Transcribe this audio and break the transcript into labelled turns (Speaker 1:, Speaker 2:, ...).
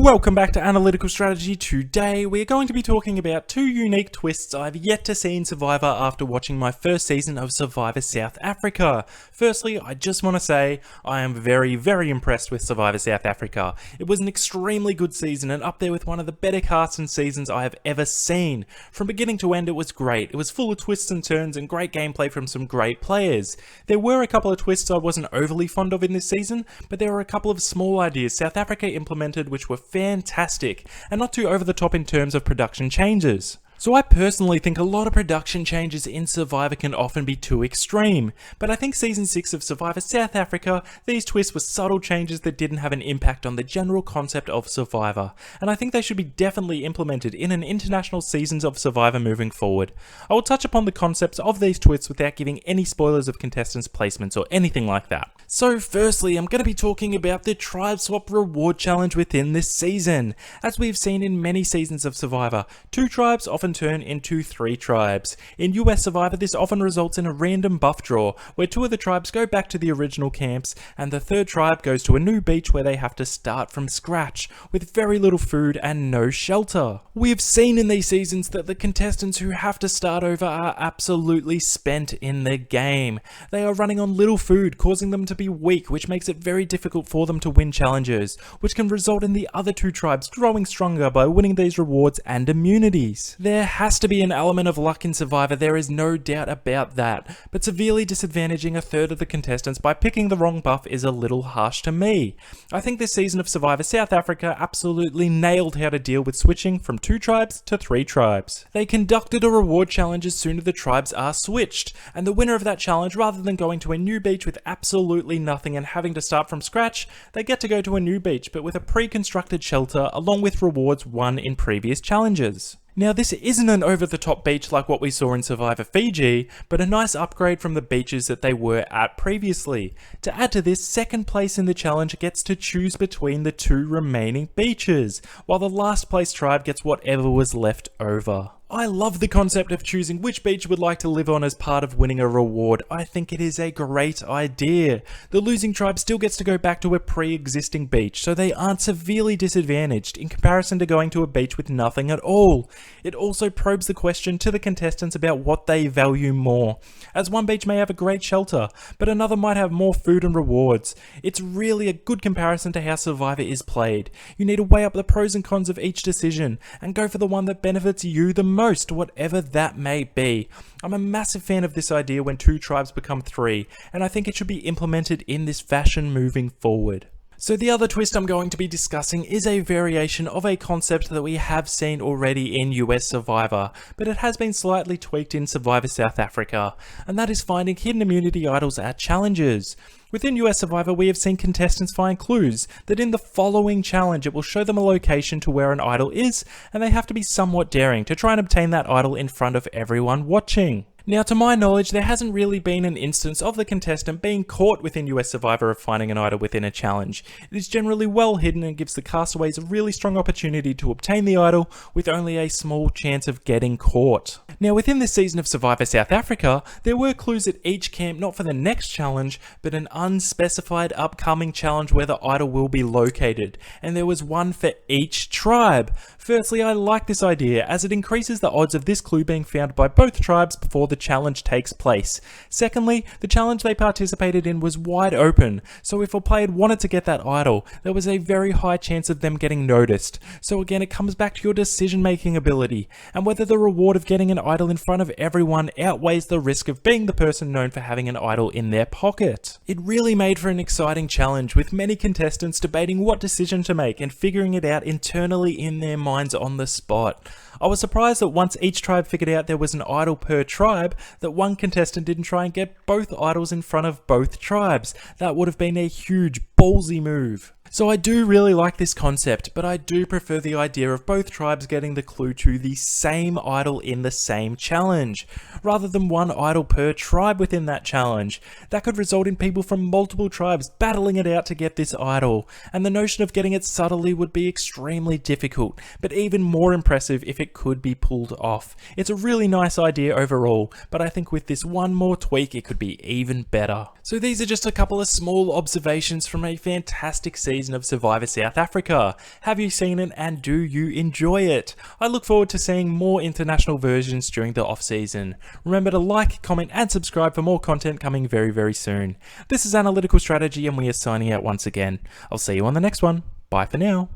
Speaker 1: Welcome back to Analytical Strategy. Today we are going to be talking about two unique twists I've yet to see in Survivor after watching my first season of Survivor South Africa. Firstly, I just want to say I am very impressed with Survivor South Africa. It was an extremely good season and up there with one of the better casts and seasons I have ever seen. From beginning to end it was great. It was full of twists and turns and great gameplay from some great players. There were a couple of twists I wasn't overly fond of in this season, but there were a couple of small ideas South Africa implemented which were fantastic, and not too over the top in terms of production changes. So I personally think a lot of production changes in Survivor can often be too extreme, but I think Season 6 of Survivor South Africa, these twists were subtle changes that didn't have an impact on the general concept of Survivor, and I think they should be definitely implemented in an international seasons of Survivor moving forward. I will touch upon the concepts of these twists without giving any spoilers of contestants' placements or anything like that. So firstly, I'm going to be talking about the Tribe Swap Reward Challenge within this season. As we've seen in many seasons of Survivor, 2 tribes often turn into 3 tribes. In US Survivor, this often results in a random buff draw, where 2 of the tribes go back to the original camps, and the 3rd tribe goes to a new beach where they have to start from scratch, with very little food and no shelter. We have seen in these seasons that the contestants who have to start over are absolutely spent in the game. They are running on little food, causing them to be weak, which makes it very difficult for them to win challenges, which can result in the other 2 tribes growing stronger by winning these rewards and immunities. There has to be an element of luck in Survivor, there is no doubt about that, but severely disadvantaging a third of the contestants by picking the wrong buff is a little harsh to me. I think this season of Survivor South Africa absolutely nailed how to deal with switching from 2 tribes to 3 tribes. They conducted a reward challenge as soon as the tribes are switched, and the winner of that challenge, rather than going to a new beach with absolutely nothing and having to start from scratch, they get to go to a new beach but with a pre-constructed shelter along with rewards won in previous challenges. Now this isn't an over-the-top beach like what we saw in Survivor Fiji, but a nice upgrade from the beaches that they were at previously. To add to this, second place in the challenge gets to choose between the 2 remaining beaches, while the last place tribe gets whatever was left over. I love the concept of choosing which beach you would like to live on as part of winning a reward. I think it is a great idea. The losing tribe still gets to go back to a pre-existing beach, so they aren't severely disadvantaged in comparison to going to a beach with nothing at all. It also probes the question to the contestants about what they value more, as one beach may have a great shelter, but another might have more food and rewards. It's really a good comparison to how Survivor is played. You need to weigh up the pros and cons of each decision, and go for the one that benefits you the most, whatever that may be. I'm a massive fan of this idea when 2 tribes become 3, and I think it should be implemented in this fashion moving forward. So the other twist I'm going to be discussing is a variation of a concept that we have seen already in US Survivor, but it has been slightly tweaked in Survivor South Africa, and that is finding hidden immunity idols at challenges. Within US Survivor, we have seen contestants find clues that in the following challenge it will show them a location to where an idol is, and they have to be somewhat daring to try and obtain that idol in front of everyone watching. Now, to my knowledge, there hasn't really been an instance of the contestant being caught within US Survivor of finding an idol within a challenge. It is generally well hidden and gives the castaways a really strong opportunity to obtain the idol with only a small chance of getting caught. Now, within this season of Survivor South Africa, there were clues at each camp not for the next challenge, but an unspecified upcoming challenge where the idol will be located, and there was one for each tribe. Firstly, I like this idea as it increases the odds of this clue being found by both tribes before the challenge takes place. Secondly, the challenge they participated in was wide open, so if a player wanted to get that idol, there was a very high chance of them getting noticed. So again, it comes back to your decision-making ability, and whether the reward of getting an idol in front of everyone outweighs the risk of being the person known for having an idol in their pocket. It really made for an exciting challenge, with many contestants debating what decision to make and figuring it out internally in their minds on the spot. I was surprised that once each tribe figured out there was an idol per tribe, that one contestant didn't try and get both idols in front of both tribes. That would have been a huge ballsy move. So I do really like this concept, but I do prefer the idea of both tribes getting the clue to the same idol in the same challenge, rather than one idol per tribe within that challenge. That could result in people from multiple tribes battling it out to get this idol, and the notion of getting it subtly would be extremely difficult, but even more impressive if it could be pulled off. It's a really nice idea overall, but I think with this one more tweak it could be even better. So these are just a couple of small observations from a fantastic season season of Survivor South Africa. Have you seen it and do you enjoy it? I look forward to seeing more international versions during the off-season. Remember to like, comment and subscribe for more content coming very, very soon. This is Analytical Strategy and we are signing out once again. I'll see you on the next one. Bye for now.